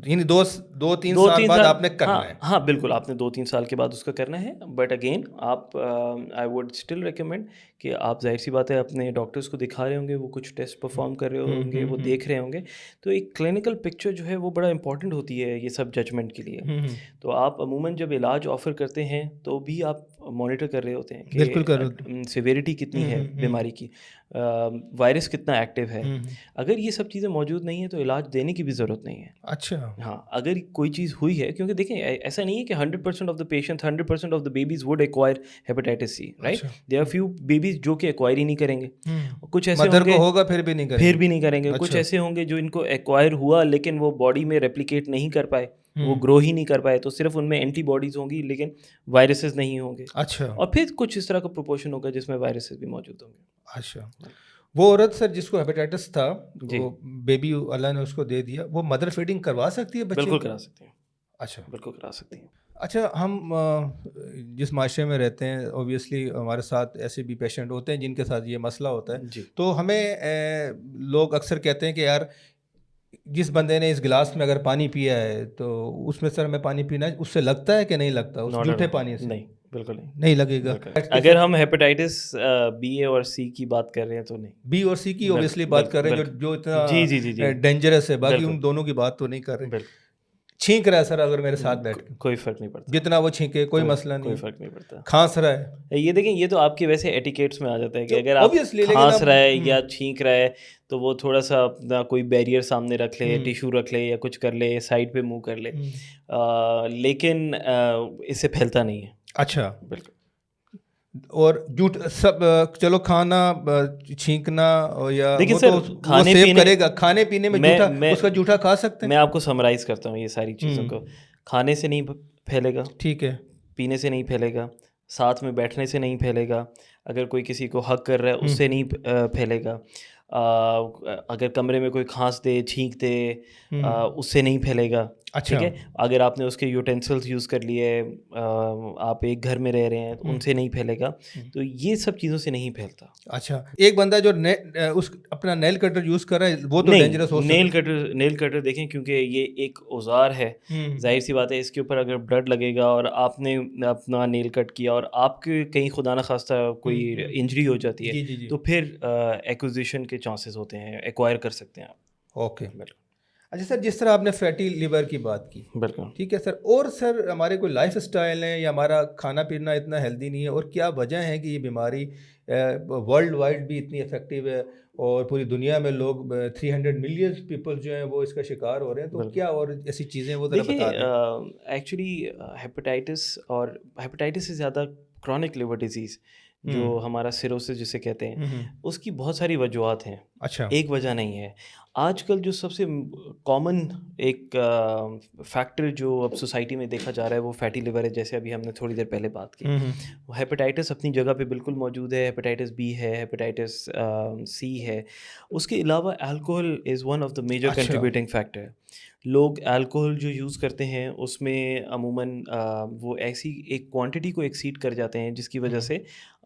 یعنی 2-3 سال بعد آپ نے کرنا ہے. ہاں بالکل, آپ نے 2-3 سال کے بعد اس کا کرنا ہے. بٹ اگین آپ آئی ووڈ اسٹل ریکمینڈ کہ آپ ظاہر سی بات ہے اپنے ڈاکٹرس کو دکھا رہے ہوں گے, وہ کچھ ٹیسٹ پرفارم کر رہے ہوں گے, وہ دیکھ رہے ہوں گے, تو ایک کلینکل پکچر جو ہے وہ بڑا امپورٹنٹ ہوتی ہے یہ سب ججمنٹ کے لیے. تو آپ عموماً جب علاج آفر کرتے ہیں تو بھی آپ مانیٹر کر رہے ہوتے ہیں کہ سیویریٹی کتنی ہے بیماری کی. وائرس کتنا ایکٹیو ہے. اگر یہ سب چیزیں موجود نہیں ہیں تو علاج دینے کی بھی ضرورت نہیں ہے. اچھا ہاں اگر کوئی چیز ہوئی ہے, کیونکہ دیکھیں ایسا نہیں ہے کہ 100% of the patient 100% of the babies would acquire hepatitis C, right. There are few babies جو کہ ایکوائر ہی نہیں کریں گے, کچھ ایسے مدر ہوں گے کو ہوگا پھر بھی نہیں کریں گے, کچھ ایسے ہوں گے جو ان کو ایکوائر ہوا لیکن وہ باڈی میں ریپلیکیٹ نہیں کر پائے, وہ گرو ہی نہیں کر پائے, تو صرف ان میں اینٹی باڈیز ہوں گی لیکن وائرسز نہیں ہوں گے. اچھا, اور پھر کچھ اس طرح کا پروپورشن ہوگا جس میں وائرسز بھی موجود ہوں گے. اچھا, وہ عورت سر جس کو ہیپیٹائٹس تھا, وہ بیبی اللہ نے اس کو دے دیا, وہ مدر فیڈنگ کروا سکتی ہے بچے؟ بالکل کرا سکتی ہیں. اچھا بالکل کرا سکتی ہیں. اچھا, ہم جس معاشرے میں رہتے ہیں اوبیسلی ہمارے ساتھ ایسے بھی پیشنٹ ہوتے ہیں جن کے ساتھ یہ مسئلہ ہوتا ہے, تو ہمیں لوگ اکثر کہتے ہیں کہ یار جس بندے نے اس گلاس میں اگر پانی پیا ہے تو اس میں سر ہمیں پانی پینا ہے, اس سے لگتا ہے کہ نہیں لگتا اس جھوٹے پانی سے؟ نہیں, بالکل نہیں لگے گا. اگر ہم ہیپیٹائٹس بی اے اور سی کی بات کر رہے ہیں تو نہیں. بی اور سی کی اوبیسلی بات کر رہے ہیں جو اتنا ڈینجرس ہے, باقی ان دونوں کی بات تو نہیں کر رہے. چھینک رہا ہے سر اگر میرے ساتھ بیٹھ کے, کوئی فرق نہیں پڑتا, جتنا وہ چھینکے کوئی مسئلہ نہیں, کوئی فرق نہیں پڑتا. کھانس رہا ہے, یہ دیکھیں یہ تو آپ کے ویسے ایٹیکیٹس میں آ جاتا ہے کہ اگر آپ کھانس رہا ہے یا چھینک رہا ہے تو وہ تھوڑا سا اپنا کوئی بیریئر سامنے رکھ لے, ٹیشو رکھ لے یا کچھ کر لے, سائڈ پہ منہ کر لے, لیکن اس سے پھیلتا نہیں ہے. اچھا, بالکل. اور جھوٹ سب چلو کھانا چھینکنا یا دیکھیے سر, کھانے پینے کرے گا, کھانے پینے میں جھوٹا اس کا جھوٹا کھا سکتے ہیں. میں آپ کو سمرائز کرتا ہوں یہ ساری چیزوں کو. کھانے سے نہیں پھیلے گا, ٹھیک ہے, پینے سے نہیں پھیلے گا, ساتھ میں بیٹھنے سے نہیں پھیلے گا, اگر کوئی کسی کو حق کر رہا ہے اس سے نہیں پھیلے گا, اگر کمرے میں کوئی کھانس دے چھینک دے اس سے نہیں پھیلے گا. ٹھیک ہے, اگر آپ نے اس کے یوٹینسلس یوز کر لیے, آپ ایک گھر میں رہ رہے ہیں تو ان سے نہیں پھیلے گا. تو یہ سب چیزوں سے نہیں پھیلتا. اچھا, ایک بندہ جو اپنا نیل کٹر یوز کر رہا ہے وہ تو ڈینجرس ہو سکتا ہے. نیل کٹر دیکھیں کیونکہ یہ ایک اوزار ہے, ظاہر سی بات ہے اس کے اوپر اگر بلڈ لگے گا اور آپ نے اپنا نیل کٹ کیا اور آپ کے کہیں خدا نخواستہ کوئی انجری ہو جاتی ہے تو پھر ایکوزیشن کے چانسز ہوتے ہیں, ایکوائر کر سکتے ہیں آپ. اوکے, بالکل. اچھا سر, جس طرح آپ نے فیٹی لیور کی بات کی, بالکل ٹھیک ہے سر, اور سر ہمارے کوئی لائف اسٹائل ہے یا ہمارا کھانا پینا اتنا ہیلدی نہیں ہے, اور کیا وجہ ہے کہ یہ بیماری ورلڈ وائڈ بھی اتنی افیکٹو ہے اور پوری دنیا میں لوگ 300 ملین پیپل جو ہیں وہ اس کا شکار ہو رہے ہیں, تو کیا اور ایسی چیزیں وہ ذرا بتا دیں. ایکچولی ہیپیٹائٹس سے زیادہ کرونک لیور ڈیزیز جو ہمارا سیروسس جسے کہتے ہیں, اس کی بہت ساری وجوہات ہیں. اچھا, ایک وجہ نہیں ہے. آج کل جو سب سے کامن ایک فیکٹر جو اب سوسائٹی میں دیکھا جا رہا ہے وہ فیٹی لیور ہے, جیسے ابھی ہم نے تھوڑی دیر پہلے بات کی. ہیپیٹائٹس اپنی جگہ پہ بالکل موجود ہے, ہیپیٹائٹس بی ہے, ہیپیٹائٹس سی ہے. اس کے علاوہ alcohol is one of the major contributing factor. لوگ الکوہول جو یوز کرتے ہیں اس میں عموماً وہ ایسی ایک کوانٹٹی کو ایکسیڈ کر جاتے ہیں جس کی وجہ سے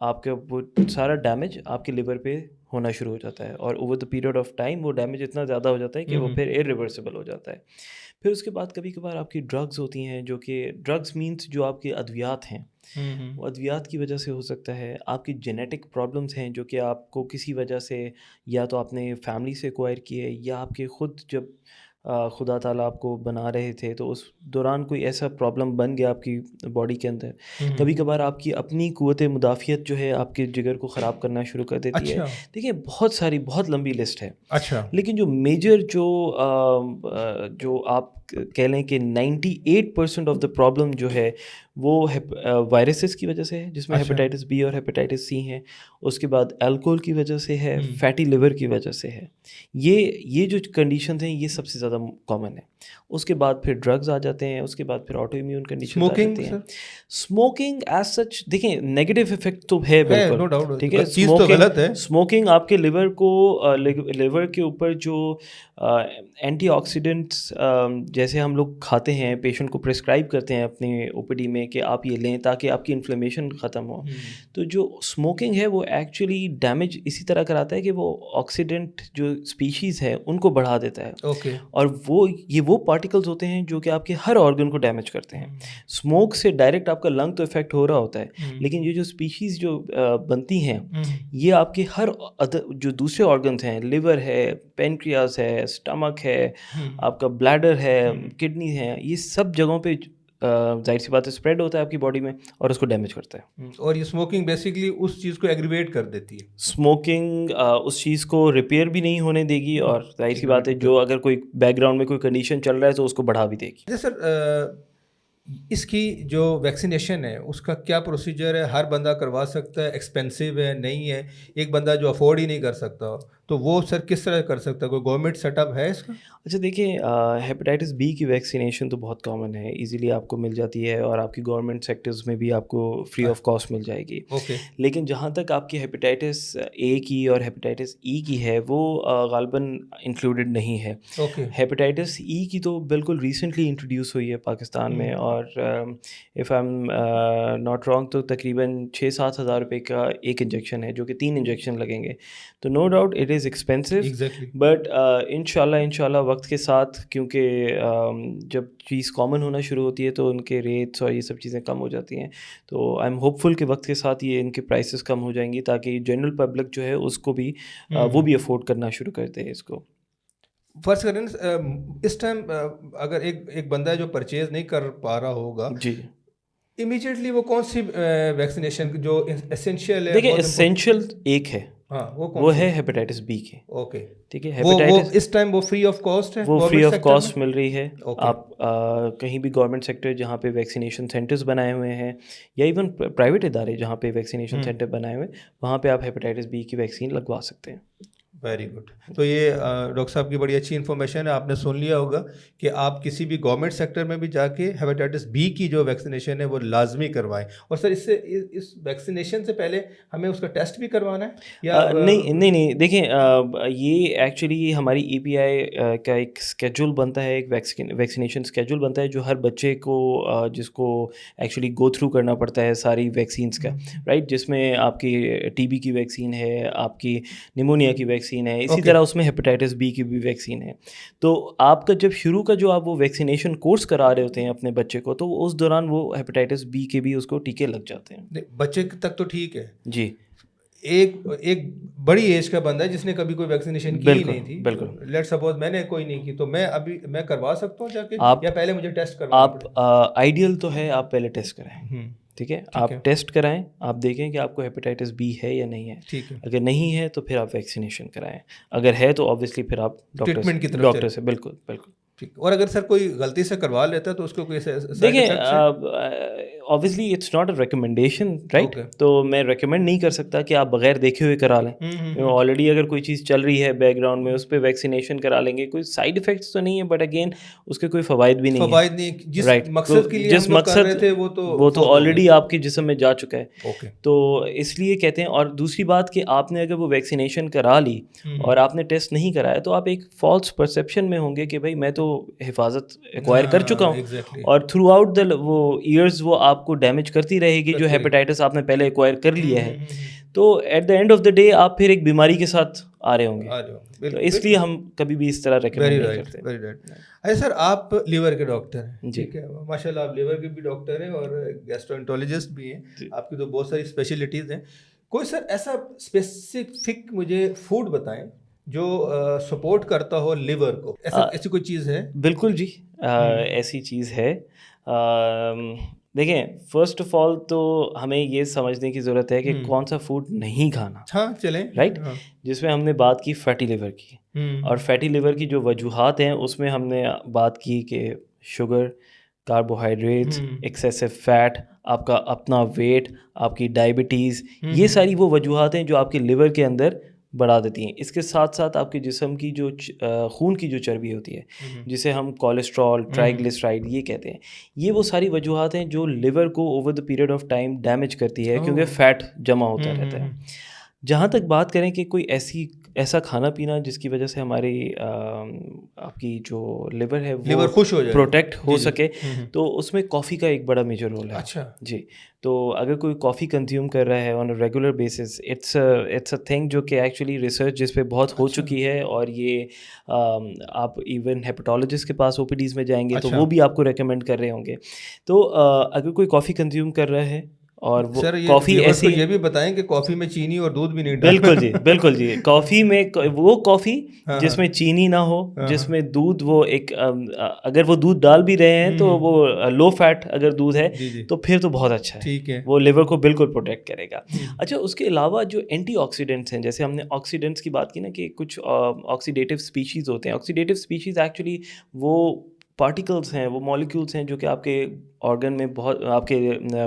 آپ کا وہ سارا ڈیمیج آپ کے لیور پہ ہونا شروع ہو جاتا ہے, اور over the period of time وہ ڈیمیج اتنا زیادہ ہو جاتا ہے کہ وہ پھر ارریورسیبل ہو جاتا ہے. پھر اس کے بعد کبھی کبھار آپ کی ڈرگز ہوتی ہیں, جو کہ ڈرگز مینس جو آپ کے ادویات ہیں, وہ ادویات کی وجہ سے ہو سکتا ہے. آپ کی جینیٹک پرابلمس ہیں جو کہ آپ کو کسی وجہ سے یا تو آپ نے فیملی سے ایکوائر کیے یا آپ کے خود جب خدا تعالیٰ آپ کو بنا رہے تھے تو اس دوران کوئی ایسا پرابلم بن گیا آپ کی باڈی کے اندر. کبھی کبھار آپ کی اپنی قوت مدافعت جو ہے آپ کے جگر کو خراب کرنا شروع کر دیتی ہے. دیکھیے بہت لمبی لسٹ ہے. اچھا, لیکن جو میجر جو آپ کہہ لیں کہ 98% آف دا پرابلم جو ہے وہ وائرسز کی وجہ سے ہے, جس میں ہیپیٹائٹس بی اور ہیپیٹائٹس سی ہیں. اس کے بعد الکوہول کی وجہ سے ہے, فیٹی لیور کی وجہ سے ہے. یہ جو کنڈیشنز ہیں یہ سب سے زیادہ کامن ہے. اس کے بعد پھر ڈرگز آ جاتے ہیں, اس کے بعد پھر آٹو امیون کنڈیشن آ جاتی ہیں. اسموکنگ ایز سچ دیکھیں نیگیٹو افیکٹ تو ہے بالکل, ٹھیک ہے. اسموکنگ آپ کے لیور کے اوپر جو اینٹی آکسیڈنٹس جیسے ہم لوگ کھاتے ہیں, پیشنٹ کو پرسکرائب کرتے ہیں اپنے او پی ڈی میں کہ آپ یہ لیں تاکہ آپ کی انفلیمیشن ختم ہو, تو جو اسموکنگ ہے وہ ایکچولی ڈیمیج اسی طرح کراتا ہے کہ وہ آکسیڈنٹ جو اسپیشیز ہے ان کو بڑھا دیتا ہے. اور وہ پارٹیکلز ہوتے ہیں جو کہ آپ کے ہر آرگن کو ڈیمیج کرتے ہیں. اسموک سے ڈائریکٹ آپ کا لنگ تو افیکٹ ہو رہا ہوتا ہے, لیکن یہ جو اسپیشیز جو بنتی ہیں یہ آپ کے ہر جو دوسرے آرگنز ہیں, لیور ہے, پینکریاس ہے, اسٹمک ہے, آپ کا بلیڈر ہے, کڈنی ہے, یہ سب جگہوں پہ ظاہر سی بات ہے اسپریڈ ہوتا ہے آپ کی باڈی میں اور اس کو ڈیمیج کرتا ہے. اور یہ اسموکنگ بیسیکلی اس چیز کو ایگریویٹ کر دیتی ہے. اسموکنگ اس چیز کو ریپیئر بھی نہیں ہونے دے گی اور ظاہر سی بات ہے جو اگر کوئی بیک گراؤنڈ میں کوئی کنڈیشن چل رہا ہے تو اس کو بڑھا بھی دے گی. جی سر، اس کی جو ویکسینیشن ہے اس کا کیا پروسیجر ہے؟ ہر بندہ کروا سکتا ہے؟ ایکسپینسو ہے نہیں ہے؟ ایک بندہ جو افورڈ ہی نہیں کر سکتا تو وہ سر کس طرح کر سکتا ہے؟ کوئی گورنمنٹ سیٹ اپ ہے اس کا؟ اچھا دیکھیں، ہیپیٹائٹس بی کی ویکسینیشن تو بہت کامن ہے، ایزیلی آپ کو مل جاتی ہے اور آپ کی گورنمنٹ سیکٹرز میں بھی آپ کو فری آف کاسٹ مل جائے گی. اوکے. لیکن جہاں تک آپ کی ہیپیٹائٹس اے کی اور ہیپیٹائٹس ای کی ہے وہ غالباً انکلوڈیڈ نہیں ہے. اوکے. ہیپیٹائٹس ای کی تو بالکل ریسنٹلی انٹروڈیوس ہوئی ہے پاکستان میں، اور if I am not wrong تو تقریباً 6-7 ہزار روپے کا ایک انجیکشن ہے، جو کہ 3 انجیکشن لگیں گے. تو no doubt it is expensive, but انشاءاللہ وقت کے ساتھ، کیونکہ جب چیز کامن ہونا شروع ہوتی ہے تو ان کے ریٹس اور یہ سب چیزیں کم ہو جاتی ہیں. تو آئی ایم ہوپ فل کہ وقت کے ساتھ یہ ان کے پرائسز کم ہو جائیں گی تاکہ جنرل پبلک جو ہے اس کو بھی وہ بھی افورڈ کرنا شروع کر دے اس کو. فرض کریں اس ٹائم اگر ایک بندہ جو پرچیز نہیں کر پا رہا ہوگا جی، امیجیٹلی وہ کون سی ویکسینیشن جو اسینشیل ہے؟ دیکھیں اسینشیل ایک ہے، ہاں وہ ہے ہیپیٹائٹس بی کی. اوکے. ٹھیک ہے، وہ ہیپیٹائٹس اس ٹائم وہ فری آف کاسٹ ہے؟ وہ فری آف کاسٹ مل رہی ہے. Okay. آپ کہیں بھی گورنمنٹ سیکٹر جہاں پہ ویکسینیشن سینٹرز بنائے ہوئے ہیں یا ایون پرائیویٹ ادارے جہاں پہ ویکسینیشن سینٹر بنائے ہوئے ہیں وہاں پہ آپ ہیپیٹائٹس بی کی ویکسین لگوا سکتے ہیں. Very good. تو یہ ڈاکٹر صاحب کی بڑی اچھی انفارمیشن ہے. آپ نے سن لیا ہوگا کہ آپ کسی بھی گورنمنٹ سیکٹر میں بھی جا کے ہیپیٹائٹس بی کی جو ویکسینیشن ہے وہ لازمی کروائیں. اور سر اس ویکسینیشن سے پہلے ہمیں اس کا ٹیسٹ بھی کروانا ہے یا نہیں دیکھیں یہ ایکچولی ہماری ای پی آئی کا ایک اسکیجول بنتا ہے، ایک ویکسینیشن اسکیجول بنتا ہے جو ہر بچے کو جس کو ایکچولی گو تھرو کرنا پڑتا ہے ساری ویکسینس کا، رائٹ، جس میں آپ کی ٹی بی کی ویکسین ہے، آپ کی نمونیا کی ویکسین ہے، اسی طرح اس میں ہیپیٹائٹس بی کی بھی ویکسین ہے. تو آپ کا جب شروع کا جو آپ وہ ویکسینیشن کورس کرا رہے ہوتے ہیں اپنے بچے کو، تو اس دوران وہ ہیپیٹائٹس بی کے بھی اس کو ٹیکے لگ جاتے ہیں. بچے تک تو ٹھیک ہے جی. ایک بڑی ایج کا بندہ ہے جس نے کبھی کوئی ویکسینیشن کی ہی نہیں تھی، بالکل، لیٹ سپوز میں نے کوئی نہیں کی، تو میں کروا سکتا ہوں جا کے یا پہلے مجھے ٹیسٹ کروانا پڑے؟ آپ آئیڈیل تو ہے آپ پہلے ٹیسٹ کرائیں. ٹھیک ہے، آپ ٹیسٹ کرائیں، آپ دیکھیں کہ آپ کو ہیپیٹائٹس بی ہے یا نہیں ہے. ٹھیک ہے. اگر نہیں ہے تو پھر آپ ویکسینیشن کرائیں، اگر ہے تو آبویسلی پھر آپ ڈاکٹر سے بالکل. ٹھیک. اور اگر سر کوئی غلطی سے کروا لیتا ہے تو اس کو کوئی دیکھیں obviously it's not a recommendation, right؟ تو میں ریکمینڈ نہیں کر سکتا کہ آپ بغیر دیکھے ہوئے کرا لیں. آلریڈی اگر کوئی چیز چل رہی ہے بیک گراؤنڈ میں اس پہ ویکسینیشن کرا لیں گے، کوئی سائڈ افیکٹس تو نہیں ہے، بٹ اگین اس کے کوئی فوائد بھی نہیں ہے. جس مقصد کے لیے ہم لوگ کر رہے تھے وہ تو آلریڈی آپ کے جسم میں جا چکا ہے. Okay. تو اس لیے کہتے ہیں. اور دوسری بات کہ آپ نے اگر وہ ویکسینیشن کرا لی اور آپ نے ٹیسٹ نہیں کرایا تو آپ ایک فالس پرسیپشن میں ہوں گے کہ بھائی میں تو حفاظت ایکوائر کر چکا ہوں، اور تھرو آؤٹ وہ ایئرز وہ آپ کو ڈیمیج کرتی رہے گی جو ہیپیٹائٹس آپ نے پہلے ایکوائر کر لیا ہے. تو at the end of the day آپ پھر ایک بیماری کے ساتھ آ رہے ہوں گے. تو اس لیے ہم کبھی بھی اس طرح ریکمینڈ نہیں کرتے. Very right. اچھا سر، آپ لیور کے ڈاکٹر ہیں، ٹھیک ہے، ماشاء اللہ آپ لیور کے بھی ڈاکٹر ہیں اور گیسٹرونٹولوجسٹ بھی ہیں، آپ کی تو بہت ساری اسپیشلٹیز ہیں. کوئی سر ایسا اسپیسیفک مجھے فوڈ بتائیں جو سپورٹ کرتا ہو لیور کو، ایسی کوئی چیز ہے؟ بالکل جی، ایسی چیز ہے. دیکھیں فرسٹ آف آل تو ہمیں یہ سمجھنے کی ضرورت ہے کہ کون سا فوڈ نہیں کھانا. ہاں چلیں، رائٹ، جس میں ہم نے بات کی فیٹی لیور کی، اور فیٹی لیور کی جو وجوہات ہیں اس میں ہم نے بات کی کہ شوگر، کاربوہائیڈریٹس، ایکسیسو فیٹ، آپ کا اپنا ویٹ، آپ کی ڈائبٹیز، یہ ساری وہ وجوہات ہیں جو آپ کے لیور کے اندر بڑھا دیتی ہیں. اس کے ساتھ ساتھ آپ کے جسم کی جو خون کی جو چربی ہوتی ہے جسے ہم کولیسٹرول، ٹرائیگلیسرائڈ یہ کہتے ہیں، یہ وہ ساری وجوہات ہیں جو لیور کو over the period of time damage کرتی ہے کیونکہ فیٹ جمع ہوتا رہتا ہے. جہاں تک بات کریں کہ کوئی ایسا کھانا پینا جس کی وجہ سے ہماری آپ کی جو لیور ہے وہ خوش ہو جائے، پروٹیکٹ ہو سکے، تو اس میں کافی کا ایک بڑا میجر رول ہے. اچھا جی. تو اگر کوئی کافی کنزیوم کر رہا ہے on a regular basis, it's a thing جو کہ ایکچولی ریسرچ جس پہ بہت ہو چکی ہے، اور یہ آپ ایون ہیپیٹالوجسٹ کے پاس او پی ڈیز میں جائیں گے تو وہ بھی آپ کو ریکمینڈ کر رہے ہوں گے. تو اگر کوئی کافی کنزیوم کر رہا ہے اور وہ سر کافی ایسی یہ بھی بتائیں کہ کافی میں چینی اور دودھ بھی نہیں ڈالنا. بالکل جی بالکل جی. کافی میں وہ کافی جس میں چینی نہ ہو, جس میں دودھ وہ ایک اگر وہ دودھ ڈال بھی رہے ہیں تو وہ لو فیٹ اگر دودھ ہے تو پھر تو بہت اچھا ہے, ٹھیک ہے, وہ لیور کو بالکل پروٹیکٹ کرے گا. اچھا اس کے علاوہ جو اینٹی آکسیڈنٹس ہیں, جیسے ہم نے آکسیڈنٹس کی بات کی نا کہ کچھ آکسیڈیٹیو اسپیشیز ہوتے ہیں. آکسیڈیٹیو اسپیشیز ایکچولی وہ پارٹیکلس ہیں, وہ مالیکولس ہیں جو کہ آپ کے آرگن میں بہت, آپ کے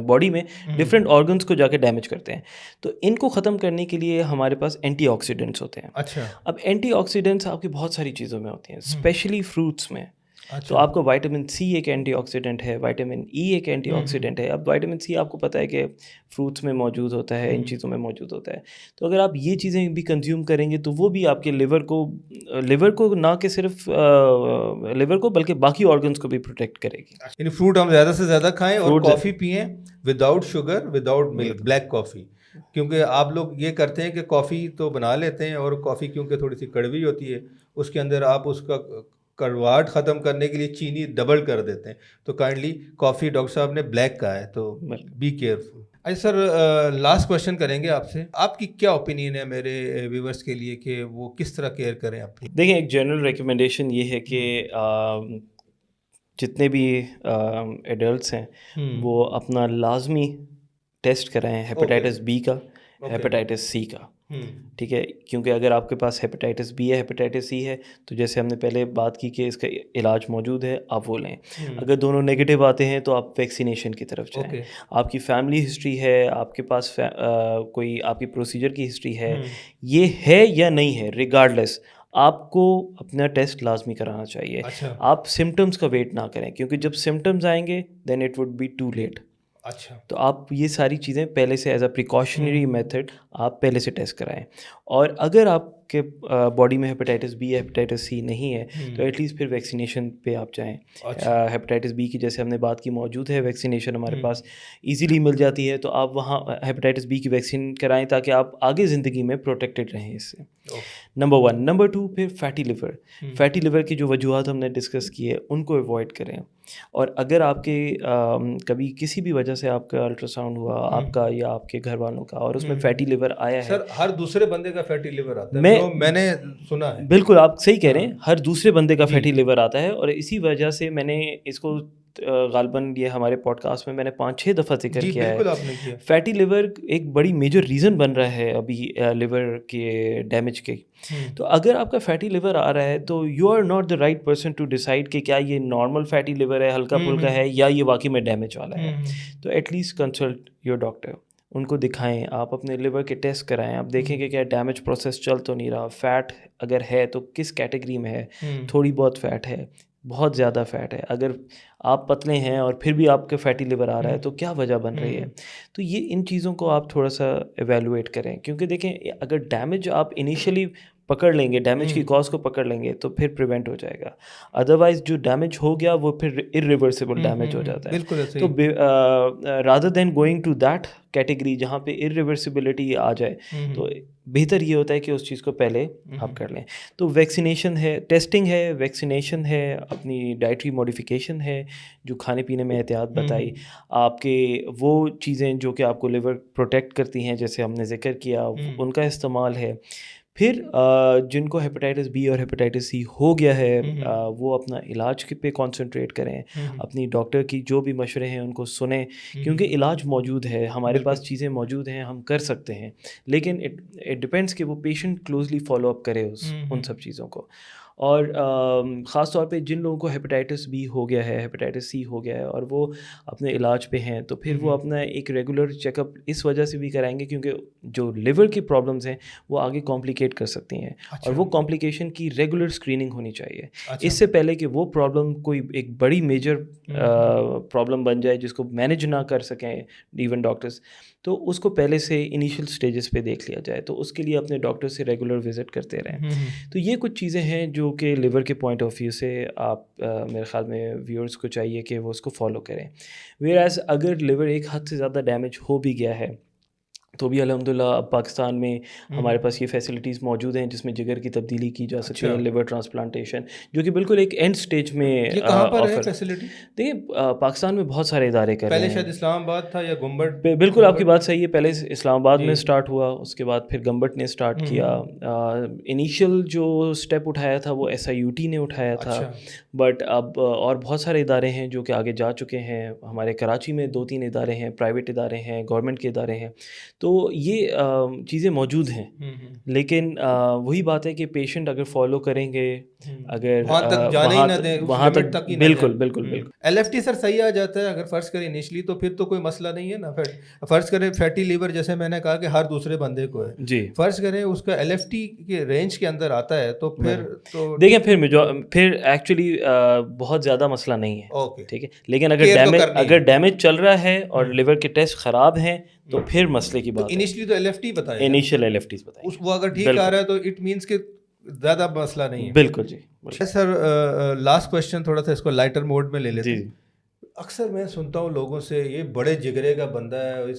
باڈی میں ڈفرینٹ آرگنس کو جا کے ڈیمیج کرتے ہیں. تو ان کو ختم کرنے کے لیے ہمارے پاس اینٹی آکسیڈنٹس ہوتے ہیں. اچھا, اب اینٹی آکسیڈنٹس آپ کی بہت ساری چیزوں میں ہوتی ہیں, اسپیشلی فروٹس میں. تو آپ کا وائٹامن سی ایک اینٹی آکسیڈنٹ ہے, وائٹامن ای ایک اینٹی آکسیڈنٹ ہے. اب وائٹامن سی آپ کو پتہ ہے کہ فروٹس میں موجود ہوتا ہے, ان چیزوں میں موجود ہوتا ہے. تو اگر آپ یہ چیزیں بھی کنزیوم کریں گے تو وہ بھی آپ کے لیور کو نہ کہ صرف لیور کو بلکہ باقی آرگنس کو بھی پروٹیکٹ کرے گی. یعنی فروٹ ہم زیادہ سے زیادہ کھائیں اور کافی پئیں وداؤٹ شوگر, وداؤٹ ملک, بلیک کافی. کیونکہ آپ لوگ یہ کرتے ہیں کہ کافی تو بنا لیتے ہیں, اور کافی کیونکہ تھوڑی سی کڑوی ہوتی ہے, اس کے اندر آپ اس کا کڑواہٹ ختم کرنے کے لیے چینی ڈبل کر دیتے ہیں. تو کائنڈلی کافی ڈاکٹر صاحب نے بلیک کہا ہے, تو بی کیئرفل. اچھا سر, لاسٹ کوشچن کریں گے آپ سے, آپ کی کیا اوپینین ہے میرے ویورس کے لیے کہ وہ کس طرح کیئر کریں اپنی؟ دیکھیں ایک جنرل ریکمنڈیشن یہ ہے کہ جتنے بھی ایڈلٹس ہیں وہ اپنا لازمی ٹیسٹ کرائیں ہیپیٹائٹس بی کا, ہیپیٹائٹس سی کا. ٹھیک ہے, کیونکہ اگر آپ کے پاس ہیپیٹائٹس بی ہے, ہیپیٹائٹس سی ہے, تو جیسے ہم نے پہلے بات کی کہ اس کا علاج موجود ہے, آپ وہ لیں. اگر دونوں نگیٹو آتے ہیں تو آپ ویکسینیشن کی طرف جائیں. آپ کی فیملی ہسٹری ہے, آپ کے پاس کوئی آپ کی پروسیجر کی ہسٹری ہے, یہ ہے یا نہیں ہے, ریگارڈلیس آپ کو اپنا ٹیسٹ لازمی کرانا چاہیے. آپ سمٹمس کا ویٹ نہ کریں, کیونکہ جب سمٹمز آئیں گے then it would be too late. اچھا, تو آپ یہ ساری چیزیں پہلے سے ایز اے پریکاشنری میتھڈ آپ پہلے سے ٹیسٹ کرائیں. اور اگر آپ کے باڈی میں ہیپیٹائٹس بی یا ہیپیٹائٹس سی نہیں ہے تو ایٹ لیسٹ پھر ویکسینیشن پہ آپ جائیں. ہیپیٹائٹس بی کی جیسے ہم نے بات کی موجود ہے, ویکسینیشن ہمارے پاس ایزیلی مل جاتی ہے, تو آپ وہاں ہیپیٹائٹس بی کی ویکسین کرائیں تاکہ آپ آگے زندگی میں پروٹیکٹڈ رہیں اس سے. نمبر 1. نمبر 2, پھر فیٹی لیور. فیٹی لیور کی جو وجوہات ہم نے ڈسکس کی ہے ان کو اوائڈ کریں. اور اگر آپ کے کبھی کسی بھی وجہ سے آپ کا الٹرا ساؤنڈ ہوا, آپ کا یا آپ کے گھر والوں کا, اور اس میں فیٹی لیور آیا ہے. سر ہر دوسرے بندے کا فیٹی لیور آتا ہے, میں نے سنا ہے. بالکل آپ صحیح کہہ رہے ہیں, ہر دوسرے بندے کا فیٹی لیور آتا ہے. اور اسی وجہ سے میں نے اس کو غالباً یہ ہمارے پوڈ کاسٹ میں نے 5-6 دفعہ ذکر کیا ہے. فیٹی لیور ایک بڑی میجر ریزن بن رہا ہے ابھی لیور کے ڈیمیج کے. تو اگر آپ کا فیٹی لیور آ رہا ہے تو you are not the right person to decide کہ کیا یہ نارمل فیٹی لیور ہے, ہلکا پھلکا ہے, یا یہ واقعی میں ڈیمیج والا ہے. تو at least consult your doctor, ان کو دکھائیں, آپ اپنے لیور کے ٹیسٹ کرائیں, آپ دیکھیں کہ کیا ڈیمیج پروسیس چل تو نہیں رہا, فیٹ اگر ہے تو کس کیٹیگری میں ہے, تھوڑی بہت فیٹ ہے, بہت زیادہ فیٹ ہے, اگر آپ پتلے ہیں اور پھر بھی آپ کے فیٹی لیور آ رہا ہے تو کیا وجہ بن رہی ہے. تو یہ ان چیزوں کو آپ تھوڑا سا ایویلویٹ کریں, کیونکہ دیکھیں اگر ڈیمیج آپ انیشلی پکڑ لیں گے, ڈیمیج کی کاز کو پکڑ لیں گے تو پھر پریونٹ ہو جائے گا. ادروائز جو ڈیمیج ہو گیا وہ پھر ارریورسیبل ڈیمیج ہو جاتا ہے. تو rather than going to that category جہاں پہ ارریورسیبلٹی آ جائے, تو بہتر یہ ہوتا ہے کہ اس چیز کو پہلے آپ کر لیں. تو ویکسینیشن ہے, ٹیسٹنگ ہے, ویکسینیشن ہے, اپنی ڈائٹری موڈیفیکیشن ہے, جو کھانے پینے میں احتیاط بتائی, آپ کے وہ چیزیں جو کہ آپ کو لیور پروٹیکٹ کرتی ہیں جیسے ہم نے ذکر کیا, ان کا استعمال ہے. پھر جن کو ہیپیٹائٹس بی اور ہیپیٹائٹس سی ہو گیا ہے وہ اپنا علاج پہ کانسنٹریٹ کریں, اپنی ڈاکٹر کی جو بھی مشورے ہیں ان کو سنیں, کیونکہ علاج موجود ہے, ہمارے پاس چیزیں موجود ہیں, ہم کر سکتے ہیں. لیکن اٹ ڈپینڈس کہ وہ پیشنٹ کلوزلی فالو اپ کرے ان سب چیزوں کو. اور خاص طور پہ جن لوگوں کو ہیپیٹائٹس بی ہو گیا ہے, ہیپیٹائٹس سی ہو گیا ہے اور وہ اپنے علاج پہ ہیں, تو پھر وہ اپنا ایک ریگولر چیک اپ اس وجہ سے بھی کرائیں گے کیونکہ جو لیور کی پرابلمس ہیں وہ آگے کمپلیکیٹ کر سکتی ہیں, اور وہ کمپلیکیشن کی ریگولر اسکریننگ ہونی چاہیے اس سے پہلے کہ وہ پرابلم کوئی ایک بڑی میجر پرابلم بن جائے جس کو مینیج نہ کر سکیں ایون ڈاکٹرس. تو اس کو پہلے سے انیشیل اسٹیجز پہ دیکھ لیا جائے, تو اس کے لیے اپنے ڈاکٹر سے ریگولر وزٹ کرتے رہیں. تو یہ کچھ چیزیں ہیں جو کہ لیور کے پوائنٹ آف ویو سے آپ میرے خیال میں ویورز کو چاہیے کہ وہ اس کو فالو کریں. ویئر ایز اگر لیور ایک حد سے زیادہ ڈیمیج ہو بھی گیا ہے تو بھی الحمدللہ اب پاکستان میں ہمارے پاس یہ فیسلٹیز موجود ہیں جس میں جگر کی تبدیلی کی جا سکتی ہے، لیور ٹرانسپلانٹیشن، جو کہ بالکل ایک اینڈ سٹیج میں یہ کہاں پر ہے فیسلٹی؟ دیکھیے پاکستان میں بہت سارے ادارے کر رہے ہیں. پہلے شاید اسلام آباد تھا یا گنبد. بالکل آپ کی بات صحیح ہے، پہلے اسلام آباد میں اسٹارٹ ہوا، اس کے بعد پھر گنبٹ نے اسٹارٹ کیا. انیشیل جو اسٹیپ اٹھایا تھا وہ SIUT نے اٹھایا تھا، بٹ اب اور بہت سارے ادارے ہیں جو کہ آگے جا چکے ہیں. ہمارے کراچی میں 2-3 ادارے ہیں، پرائیویٹ ادارے ہیں، گورنمنٹ کے ادارے ہیں. تو یہ چیزیں موجود ہیں، لیکن وہی بات ہے کہ پیشنٹ اگر فالو کریں گے، اگر وہاں تک جانے ہی نہ دیں، وہاں تک بالکل بالکل بالکل. LFT سر صحیح آ جاتا ہے اگر فرض کریں انیشلی، تو پھر تو کوئی مسئلہ نہیں ہے نا. فرض کریں فیٹی لیور جیسے میں نے کہا کہ ہر دوسرے بندے کو ہے جی، فرض کریں اس کا LFT کے رینج کے اندر آتا ہے تو پھر تو دیکھیں پھر ایکچولی بہت زیادہ مسئلہ نہیں ہے. اوکے ٹھیک ہے، لیکن اگر ڈیمیج چل رہا ہے اور لیور کے ٹیسٹ خراب ہیں تو پھر مسئلے کی بات ہے. انیشلی تو LFT بتائیں، انیشیل LFTs بتائیں، وہ اگر ٹھیک آ رہا ہے تو اٹ مینس کہ زیادہ مسئلہ نہیں ہے. بالکل جی. سر لاسٹ کویشچن تھوڑا سا اس کو لائٹر موڈ میں لے لیتے ہیں. جی اکثر میں سنتا ہوں لوگوں سے یہ بڑے جگرے کا بندہ ہے،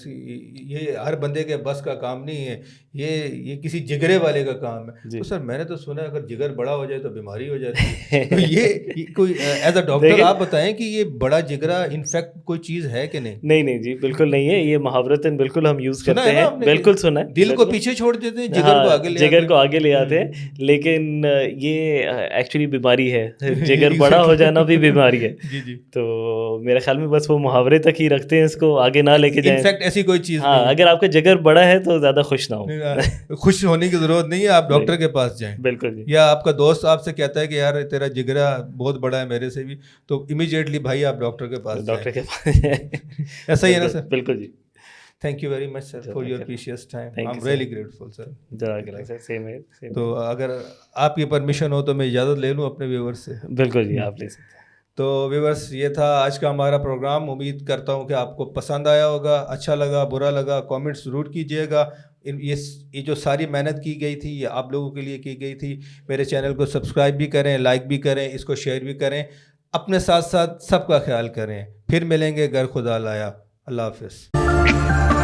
یہ ہر بندے کے بس کا کام نہیں ہے، یہ کسی جگرے والے کا کام ہے. تو سر میں نے تو سنا ہے اگر جگر بڑا ہو جائے تو بیماری ہو جاتی ہے. تو یہ کوئی ایز اے ڈاکٹر آپ بتائیں کہ یہ بڑا جگرا انفیکٹ کوئی چیز ہے کہ نہیں؟ نہیں جی بالکل نہیں ہے. یہ محاورتاً بالکل ہم یوز کرتے ہیں، بالکل سنا ہے. دل کو پیچھے چھوڑ دیتے ہیں، جگر کو آگے لے آتے ہیں، لیکن یہ ایکچولی بیماری ہے. جگر بڑا ہو جانا بھی بیماری ہے. تو میرے خیال میں بس وہ محاورے تک ہی رکھتے ہیں، اس کو آگے نہ لے کے جائیں. انفیکٹ ایسی کوئی چیز ہاں، اگر آپ کا جگر بڑا ہے تو زیادہ خوش نہ ہو. خوش ہونے کی ضرورت نہیں ہے، آپ ڈاکٹر کے پاس جائیں. بالکل جی. یا آپ کا دوست آپ سے کہتا ہے کہ یار تیرا جگرا بہت بڑا ہے میرے سے بھی، تو امیڈیٹلی بھائی آپ ڈاکٹر کے پاس ایسا ہی ہے نا سر؟ بالکل جی. Thank you very much sir for your precious time. I'm really grateful sir. تو اگر آپ کی پرمیشن ہو تو میں اجازت لے لوں اپنے ویورز سے. بالکل جی، آپ لے سکتے ہیں. تو ویورز یہ تھا آج کا ہمارا پروگرام. امید کرتا ہوں کہ آپ کو پسند آیا ہوگا، اچھا لگا برا لگا کامنٹس ضرور کیجیے گا. یہ جو ساری محنت کی گئی تھی یہ آپ لوگوں کے لیے کی گئی تھی. میرے چینل کو سبسکرائب بھی کریں، لائک بھی کریں، اس کو شیئر بھی کریں. اپنے ساتھ ساتھ سب کا خیال کریں. پھر ملیں گے گر خدا لایا. اللہ حافظ.